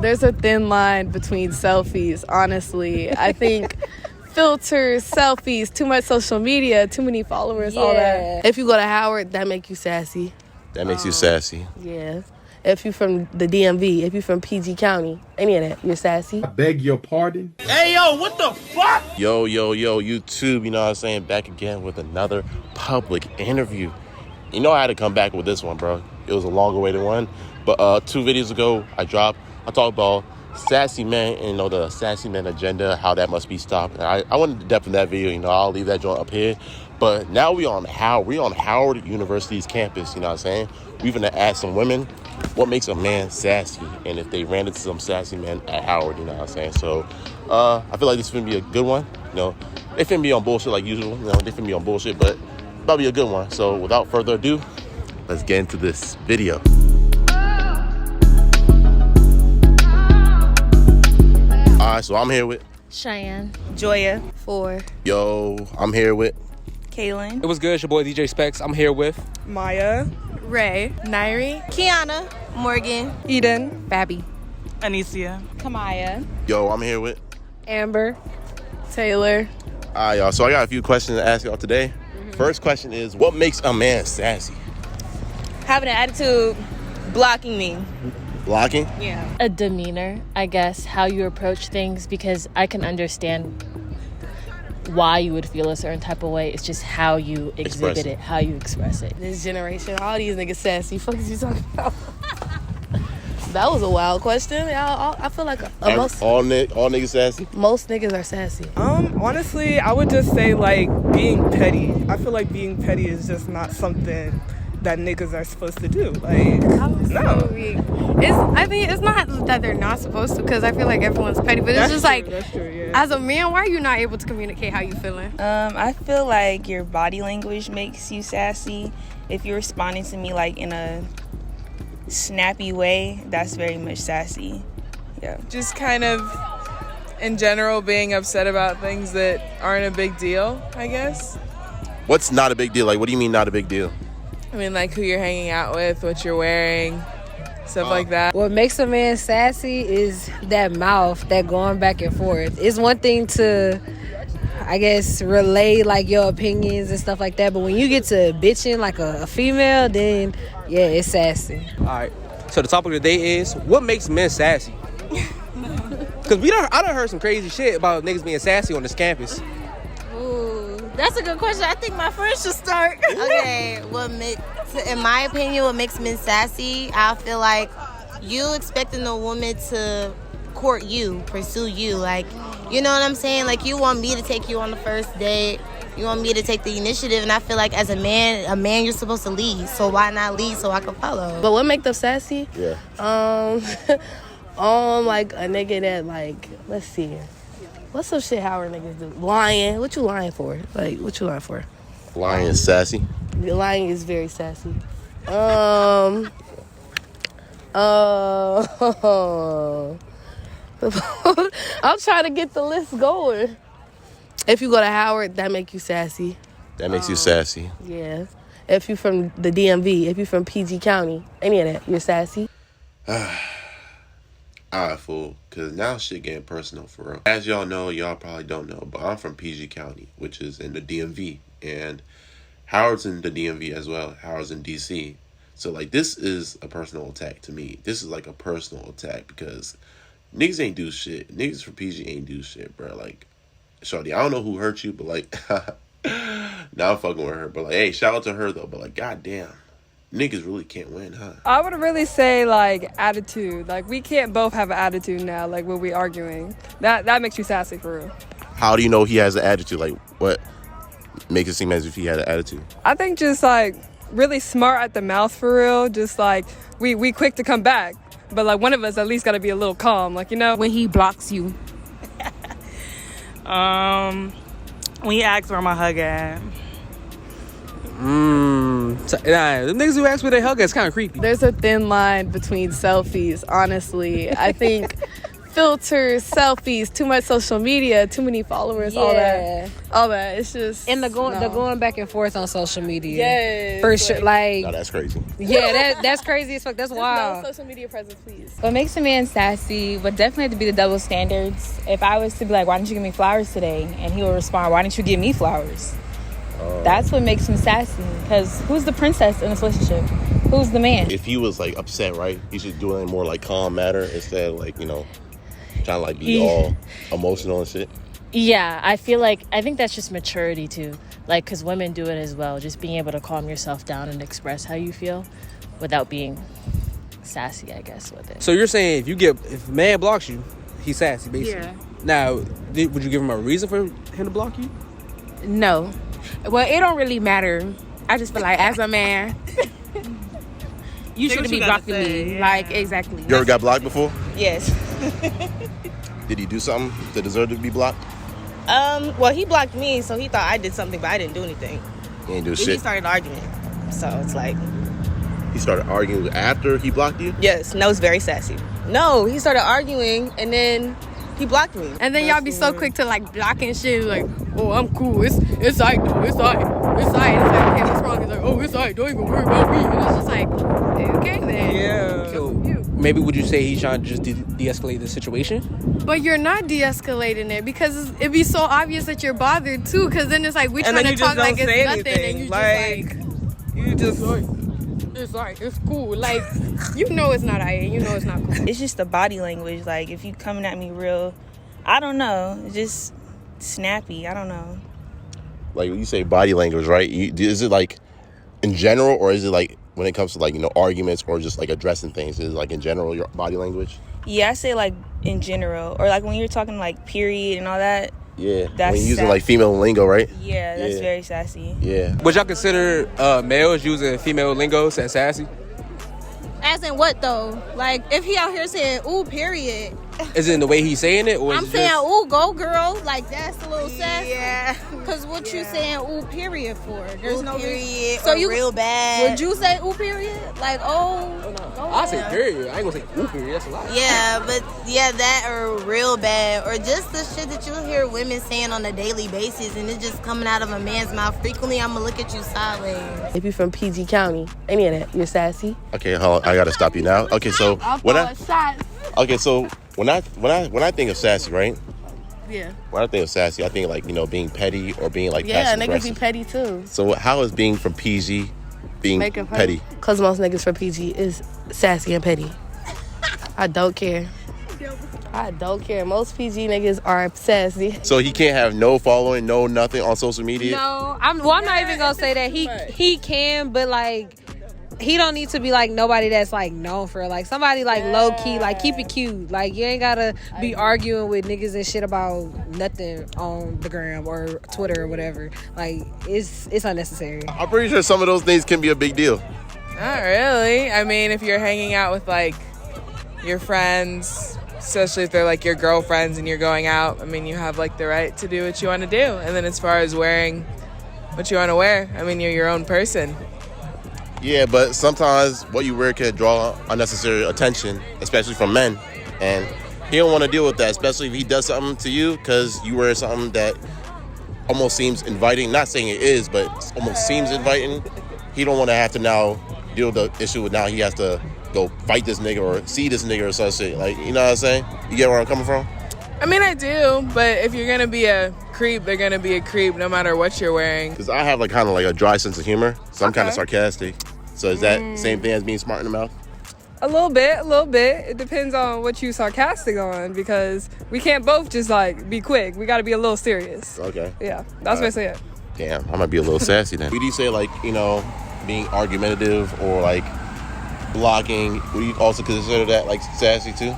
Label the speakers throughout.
Speaker 1: There's a thin line between selfies, honestly. I think filters, selfies, too much social media, too many followers, all that. If you go to Howard, that make you sassy.
Speaker 2: That makes you sassy.
Speaker 1: Yeah. If you from the DMV, if you from PG County, any of that, you're sassy.
Speaker 3: I beg your pardon?
Speaker 4: Hey, yo, what the fuck?
Speaker 2: Yo, YouTube, you know what I'm saying? Back again with another public interview. You know I had to come back with this one, bro. It was a longer awaited one. But 2 videos ago, I talked about sassy men and, the sassy men agenda, how that must be stopped. I wanted to depth in that video, I'll leave that joint up here. But now we on Howard University's campus, you know what I'm saying? We're gonna ask some women what makes a man sassy, and if they ran into some sassy men at Howard, you know what I'm saying? So I feel like this is gonna be a good one. They finna be on bullshit like usual, they finna be on bullshit, but that'll be a good one. So without further ado, let's get into this video. Alright, so I'm here with
Speaker 5: Cheyenne,
Speaker 6: Joya,
Speaker 1: 4.
Speaker 2: Yo, I'm here with
Speaker 6: Kaylin.
Speaker 7: It was good. It's your boy DJ Specs. I'm here with
Speaker 6: Maya,
Speaker 1: Ray, Nairi,
Speaker 5: Kiana, Morgan,
Speaker 6: Eden,
Speaker 1: Babby,
Speaker 6: Anicia, Kamaya.
Speaker 2: Yo, I'm here with
Speaker 1: Amber, Taylor.
Speaker 2: Alright, y'all. So I got a few questions to ask y'all today. First question is, what makes a man sassy?
Speaker 6: Having an attitude, blocking me.
Speaker 2: Blocking?
Speaker 6: Yeah.
Speaker 5: a demeanor, I guess, how you approach things, because I can understand why you would feel a certain type of way. It's just how you exhibit it, how you express it.
Speaker 1: This generation, all these niggas sassy. Fuck is you talking about? That was a wild question. I feel like
Speaker 2: All niggas sassy?
Speaker 1: most niggas are sassy.
Speaker 8: Honestly, I would just say, being petty. I feel like being petty is just not something that niggas are supposed to do. No.
Speaker 1: I think it's not that they're not supposed to, because I feel like everyone's petty, but it's just
Speaker 8: That's true, yeah.
Speaker 1: as a man, why are you not able to communicate how you feeling?
Speaker 6: I feel like your body language makes you sassy. If you're responding to me in a snappy way, that's very much sassy. Yeah.
Speaker 9: Just kind of, in general, being upset about things that aren't a big deal, I guess.
Speaker 2: What's not a big deal? What do you mean not a big deal?
Speaker 9: I mean, who you're hanging out with, what you're wearing, stuff like that.
Speaker 1: What makes a man sassy is that mouth, that going back and forth. It's one thing to, I guess, relay your opinions and stuff like that, but when you get to bitching like a female, then yeah, it's sassy.
Speaker 7: all right. So the topic of the day is, what makes men sassy? Because I done heard some crazy shit about niggas being sassy on this campus.
Speaker 5: That's a good question. I think my friend should start.
Speaker 10: Okay, in my opinion, what makes men sassy, I feel like you expecting a woman to court you, pursue you. You know what I'm saying? You want me to take you on the first date. You want me to take the initiative. And I feel like as a man, you're supposed to lead. So why not lead so I can follow?
Speaker 1: But what make them sassy?
Speaker 2: Yeah.
Speaker 1: A nigga that let's see. What's some shit Howard niggas do? Lying. What you lying for? What you lying for?
Speaker 2: Lying is sassy.
Speaker 1: Lying is very sassy. I'm trying to get the list going. If you go to Howard, that make you sassy.
Speaker 2: That makes you sassy.
Speaker 1: Yeah. If you from the DMV, if you from PG County, any of that, you're sassy.
Speaker 2: Alright, fool. Because now shit getting personal for real. As y'all know, y'all probably don't know, but I'm from PG County, which is in the DMV. And Howard's in the DMV as well. Howard's in DC. So, this is a personal attack to me. This is, a personal attack because niggas ain't do shit. Niggas from PG ain't do shit, bro. Shorty, I don't know who hurt you, but, now I'm fucking with her. But, hey, shout out to her, though. But, goddamn. Niggas really can't win, huh?
Speaker 8: I would really say, attitude. We can't both have an attitude now, when we arguing. That makes you sassy, for real.
Speaker 2: How do you know he has an attitude? What makes it seem as if he had an attitude?
Speaker 8: I think just, really smart at the mouth, for real. Just, we quick to come back. But, one of us at least got to be a little calm,
Speaker 1: When he blocks you.
Speaker 6: When he asks where my hug at.
Speaker 7: The niggas who ask where they hug at is kind of creepy.
Speaker 1: There's a thin line between selfies, honestly. I think
Speaker 3: filters, selfies, too much social media, too many followers, all that. It's just
Speaker 1: and the going back and forth on social media.
Speaker 3: Yes,
Speaker 1: for sure. Like,
Speaker 2: No, that's crazy.
Speaker 1: Yeah, that's crazy as fuck. That's wild.
Speaker 3: No social media presence, please.
Speaker 11: What makes a man sassy would definitely have to be the double standards. If I was to be like, why didn't you give me flowers today? And he would respond, why didn't you give me flowers? That's what makes him sassy. Because who's the princess in this relationship? Who's the man?
Speaker 2: If he was like upset, right, he should do it in more like calm matter instead of like, you know, trying to like be all emotional and shit.
Speaker 5: Yeah, I think that's just maturity too. Like, because women do it as well. Just being able to calm yourself down and express how you feel without being sassy, I guess, with it.
Speaker 7: So you're saying if a man blocks you, he's sassy, basically.
Speaker 3: Yeah.
Speaker 7: Now, would you give him a reason for him to block you?
Speaker 3: No. Well, it don't really matter. I just feel like as a man, you shouldn't be blocking me. Yeah. Like, exactly.
Speaker 2: You ever got blocked before?
Speaker 6: Yes.
Speaker 2: Did he do something that deserved to be blocked?
Speaker 6: Well, he blocked me, so he thought I did something, but I didn't do anything.
Speaker 2: He didn't do
Speaker 6: He
Speaker 2: shit.
Speaker 6: started arguing. So it's like...
Speaker 2: He started arguing after he blocked you?
Speaker 6: Yes, no, it's very sassy. No, he started arguing, and then he blocked me.
Speaker 3: and then y'all be so quick to like blocking shit. Like, oh, I'm cool. It's alright though. It's alright. It's alright. It's like, okay, what's wrong? He's like, oh, it's alright. Don't even worry about me. And it's just like, okay then.
Speaker 6: Yeah.
Speaker 7: So maybe would you say he's trying to just de-escalate the situation?
Speaker 3: But you're not de-escalating it because it'd be so obvious that you're bothered too. Because then it's like we trying to talk like it's nothing, and you just like it's alright, it's cool. Like, you know it's not alright, you know it's not cool.
Speaker 6: It's just the body language. Like, if you coming at me real, I don't know, just snappy. I don't know.
Speaker 2: Like, when you say body language, right? Is it like in general, or is it like when it comes to like, you know, arguments or just like addressing things? Is it like in general your body language?
Speaker 6: Yeah, I say like in general, or like when you're talking like period and all that.
Speaker 2: Yeah,
Speaker 6: That's
Speaker 2: when you're using
Speaker 6: sassy.
Speaker 2: like female lingo, right?
Speaker 6: Yeah, that's very sassy.
Speaker 2: Yeah.
Speaker 7: Would y'all consider males using female lingo as sassy?
Speaker 10: As in what though? Like if he out here saying ooh period,
Speaker 7: Is it in the way he's saying it, or
Speaker 10: I'm
Speaker 7: is it
Speaker 10: saying
Speaker 7: just...
Speaker 10: ooh go girl, like that's a little sassy.
Speaker 6: Yeah.
Speaker 10: Cause what you saying ooh period for? There's
Speaker 6: Ooh,
Speaker 10: no
Speaker 6: period,
Speaker 10: So
Speaker 6: or
Speaker 10: you
Speaker 6: real bad.
Speaker 10: Would you say ooh period? Like
Speaker 7: I say period. I ain't gonna say ooh period. That's a lot.
Speaker 10: Yeah, but yeah, that or real bad, or just the shit that you hear women saying on a daily basis, and it's just coming out of a man's mouth frequently. I'ma look at you sideways.
Speaker 12: If you're from PG County, any of that, you're sassy.
Speaker 2: Okay, hold on, I gotta stop you now. Okay, so when I think of sassy, right?
Speaker 3: Yeah.
Speaker 2: When I think of sassy, I think like, you know, being petty or being like
Speaker 12: Yeah,
Speaker 2: passive
Speaker 12: niggas
Speaker 2: aggressive.
Speaker 12: be petty too.
Speaker 2: So how is being from PG being petty?
Speaker 12: Cause most niggas from PG is sassy and petty. I don't care. I don't care. Most PG niggas are sassy.
Speaker 2: So he can't have no following, no nothing on social media?
Speaker 1: No, I'm not even gonna say that. He can, but like he don't need to be like nobody that's like known for like somebody like low key, like keep it cute. Like you ain't gotta be arguing with niggas and shit about nothing on the gram or Twitter or whatever. Like it's unnecessary.
Speaker 2: I'm pretty sure some of those things can be a big deal.
Speaker 9: Not really. I mean, if you're hanging out with like your friends, especially if they're like your girlfriends and you're going out, I mean, you have like the right to do what you want to do. And then as far as wearing what you want to wear, I mean, you're your own person.
Speaker 2: Yeah, but sometimes what you wear can draw unnecessary attention, especially from men. And he don't want to deal with that, especially if he does something to you because you wear something that almost seems inviting. Not saying it is, but almost seems inviting. He don't want to have to now deal with the issue with now he has to go fight this nigga or see this nigga or some shit. Like, you know what I'm saying? You get where I'm coming from?
Speaker 9: I mean, I do, but if you're going to be a creep, they're going to be a creep no matter what you're wearing.
Speaker 2: Because I have like kind of like a dry sense of humor, so I'm kind of sarcastic. So is that same thing as being smart in the mouth?
Speaker 8: A little bit. It depends on what you sarcastic on because we can't both just like be quick. We got to be a little serious.
Speaker 2: Okay.
Speaker 8: Yeah, that's basically it.
Speaker 2: Damn, I might be a little sassy then. Would you say like, you know, being argumentative or like blocking, would you also consider that like sassy too?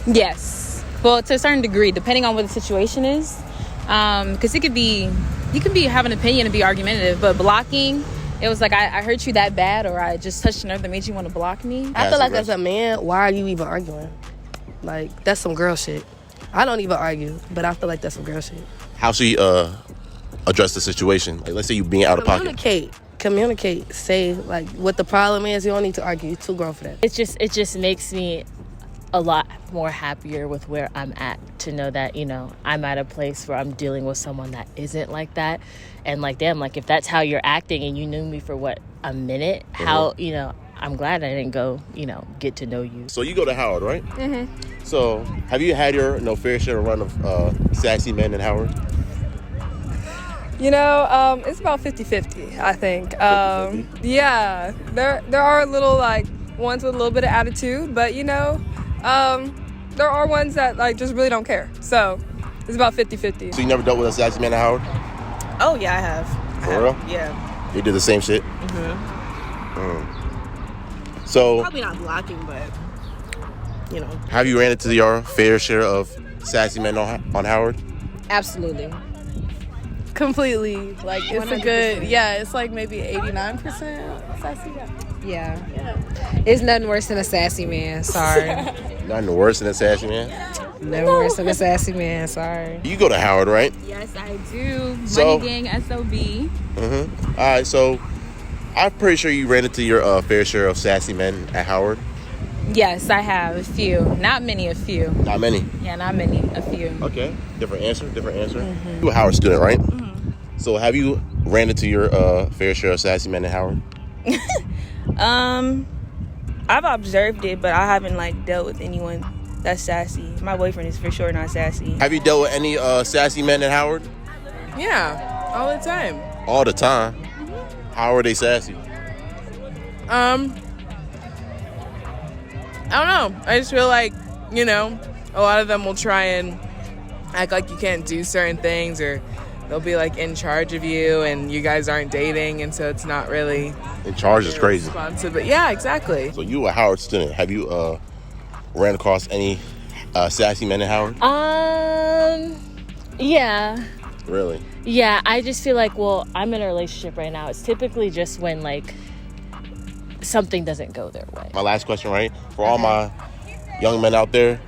Speaker 11: Yes. Well, to a certain degree, depending on what the situation is. Because you could have an opinion and be argumentative, but blocking, it was like I hurt you that bad, or I just touched a nerve that made you want to block me.
Speaker 12: I feel like as a man, why are you even arguing? Like, that's some girl shit. I don't even argue, but I feel like that's some girl shit.
Speaker 2: How should you address the situation? Like, let's say you being out of pocket.
Speaker 12: Communicate. Say like what the problem is. You don't need to argue. You're too grown for that.
Speaker 5: It just makes me a lot more happier with where I'm at, to know that, you know, I'm at a place where I'm dealing with someone that isn't like that. And like, damn, like if that's how you're acting and you knew me for what, a minute, how, you know, I'm glad I didn't go, you know, get to know you.
Speaker 2: So you go to Howard, right?
Speaker 3: Mm-hmm.
Speaker 2: So have you had your fair share run of sassy men in Howard?
Speaker 3: You know, it's about 50-50, I think.
Speaker 2: 50-50?
Speaker 3: Yeah, there are little, like, ones with a little bit of attitude, but, you know, there are ones that, like, just really don't care. So it's about 50-50.
Speaker 2: So you never dealt with a sassy man in Howard?
Speaker 13: Oh, yeah, I have.
Speaker 2: For real?
Speaker 13: Yeah.
Speaker 2: They did the same shit? So
Speaker 13: Probably not blocking, but, you know.
Speaker 2: have you ran into your fair share of sassy men on Howard?
Speaker 1: Absolutely.
Speaker 8: Completely. Like, it's 100%. A good, it's like maybe 89% sassy.
Speaker 1: Yeah. It's nothing worse than a sassy man. Sorry.
Speaker 2: Nothing worse than a sassy man?
Speaker 1: Nothing worse than a sassy man. Sorry.
Speaker 2: You go to Howard, right?
Speaker 11: Yes, I do.
Speaker 2: So,
Speaker 11: Money Gang SOB.
Speaker 2: All right, so I'm pretty sure you ran into your fair share of sassy men at Howard.
Speaker 11: Yes, I have a few. Not many, a few.
Speaker 2: Not many?
Speaker 11: Yeah, not many, a few.
Speaker 2: Okay, different answer. You're a Howard student, right? So have you ran into your fair share of sassy men at Howard?
Speaker 6: I've observed it, but I haven't like dealt with anyone that's sassy. My boyfriend is for sure not sassy.
Speaker 2: Have you dealt with any sassy men at Howard?
Speaker 9: Yeah, all the time.
Speaker 2: All the time? How are they sassy?
Speaker 9: I don't know. I just feel like, you know, a lot of them will try and act like you can't do certain things, or they'll be like in charge of you and you guys aren't dating, and so it's not really
Speaker 2: in charge is crazy.
Speaker 9: But yeah, exactly.
Speaker 2: So you a Howard student. Have you ran across any sassy men at Howard?
Speaker 5: Yeah.
Speaker 2: Really?
Speaker 5: Yeah, I just feel like, well, I'm in a relationship right now. It's typically just when like something doesn't go their way.
Speaker 2: My last question, right? For all my young men out there,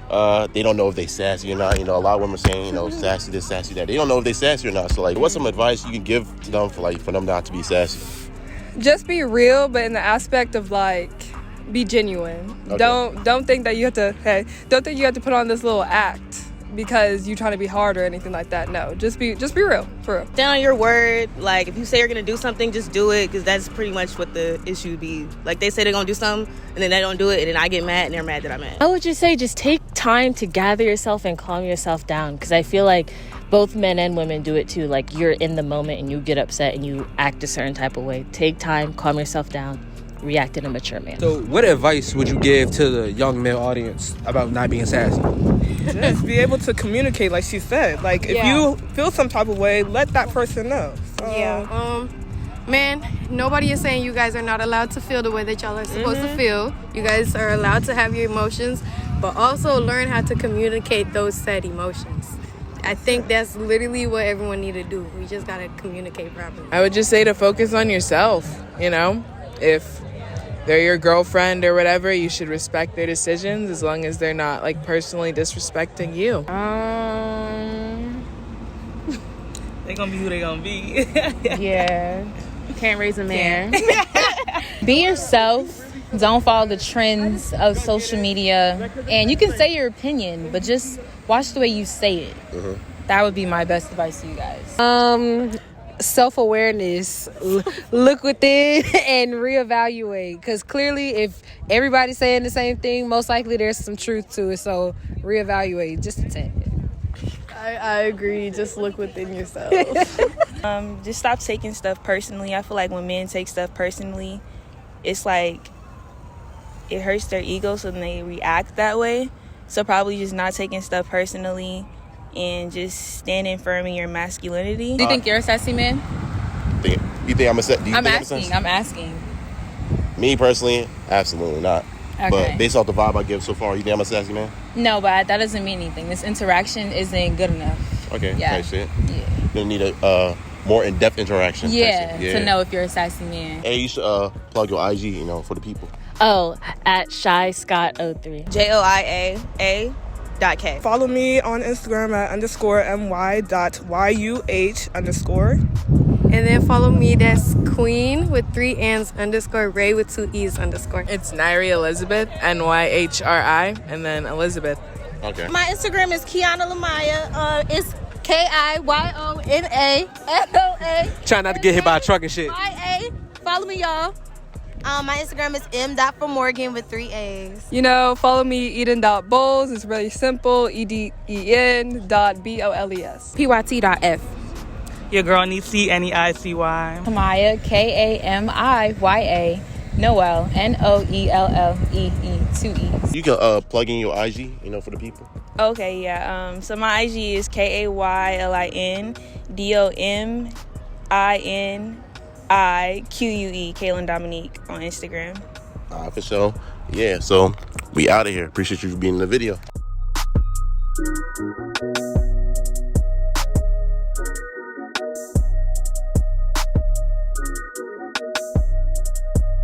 Speaker 2: they don't know if they sassy or not. You know, a lot of women are saying, you know, sassy this, sassy that. They don't know if they sassy or not. So like, what's some advice you can give to them for them not to be sassy?
Speaker 3: Just be real, but in the aspect of like, be genuine.
Speaker 2: Okay.
Speaker 3: Don't think that you have to. Don't think you have to put on this little act because you're trying to be hard or anything like that. No, just be real, for real.
Speaker 13: Stand on your word. Like, if you say you're gonna do something, just do it, because that's pretty much what the issue be. Like, they say they're gonna do something and then they don't do it, and then I get mad and they're mad that I'm mad.
Speaker 5: I would just say, just take time to gather yourself and calm yourself down, because I feel like both men and women do it too. Like, you're in the moment and you get upset and you act a certain type of way. Take time, calm yourself down, react in a mature manner.
Speaker 7: So what advice would you give to the young male audience about not being sassy?
Speaker 8: Just be able to communicate, like she said. Like, if you feel some type of way, let that person know. So,
Speaker 3: Man, nobody is saying you guys are not allowed to feel the way that y'all are supposed to feel. You guys are allowed to have your emotions, but also learn how to communicate those said emotions. I think that's literally what everyone need to do. We just gotta communicate properly.
Speaker 9: I would just say to focus on yourself, you know? If they're your girlfriend or whatever, you should respect their decisions as long as they're not like personally disrespecting you.
Speaker 13: They're gonna be who they gonna be.
Speaker 11: Yeah. Can't raise a man. Be yourself. Don't follow the trends of social media. And you can say your opinion, but just watch the way you say it. That would be my best advice to you guys.
Speaker 1: Self-awareness. Look within and reevaluate, because clearly if everybody's saying the same thing, most likely there's some truth to it. So reevaluate just a tad.
Speaker 8: I agree. Just look within yourself.
Speaker 6: Just stop taking stuff personally. I feel like when men take stuff personally, it's like it hurts their ego, so then they react that way. So probably just not taking stuff personally and just standing firm in your masculinity.
Speaker 11: Do you think you're a sassy man?
Speaker 2: You think I'm a sassy?
Speaker 11: I'm asking.
Speaker 2: Me personally, absolutely not.
Speaker 11: Okay.
Speaker 2: But based off the vibe I give so far, you think I'm a sassy man?
Speaker 11: No, but that doesn't mean anything. This interaction isn't good enough.
Speaker 2: Okay,
Speaker 11: Yeah.
Speaker 2: type shit.
Speaker 11: Yeah.
Speaker 2: You're gonna need a more in-depth interaction.
Speaker 11: Yeah, to know if you're a sassy man.
Speaker 2: Hey, you should plug your IG, you know, for the people.
Speaker 5: Oh, at ShyScott03.
Speaker 6: JOIAA.K.
Speaker 8: Follow me on Instagram at _my.yuh_.
Speaker 3: And then follow me, that's Queen with 3 N's _ Ray with 2 E's _
Speaker 9: It's Nyri Elizabeth, NYHRI, and then Elizabeth.
Speaker 2: Okay.
Speaker 14: My Instagram is Kiana Lamaya. It's KIYONALOA.
Speaker 7: Try not to get hit by a truck and shit.
Speaker 14: Follow me, y'all.
Speaker 10: My Instagram is m.formorgan with 3 A's.
Speaker 15: You know, follow me, Eden.Bowles. It's really simple. EDEN.BOLES.
Speaker 16: PYT.F.
Speaker 17: Your girl Nisi, NEICY.
Speaker 11: Kamaya, KAMIYA. Noel, NOELLEE, 2 E's.
Speaker 2: You can plug in your IG, you know, for the people.
Speaker 6: Okay, yeah. So my IG is KAYLINDOMINIQUE, Kaylin Dominique on Instagram.
Speaker 2: For sure. Yeah, so we out of here. Appreciate you for being in the video.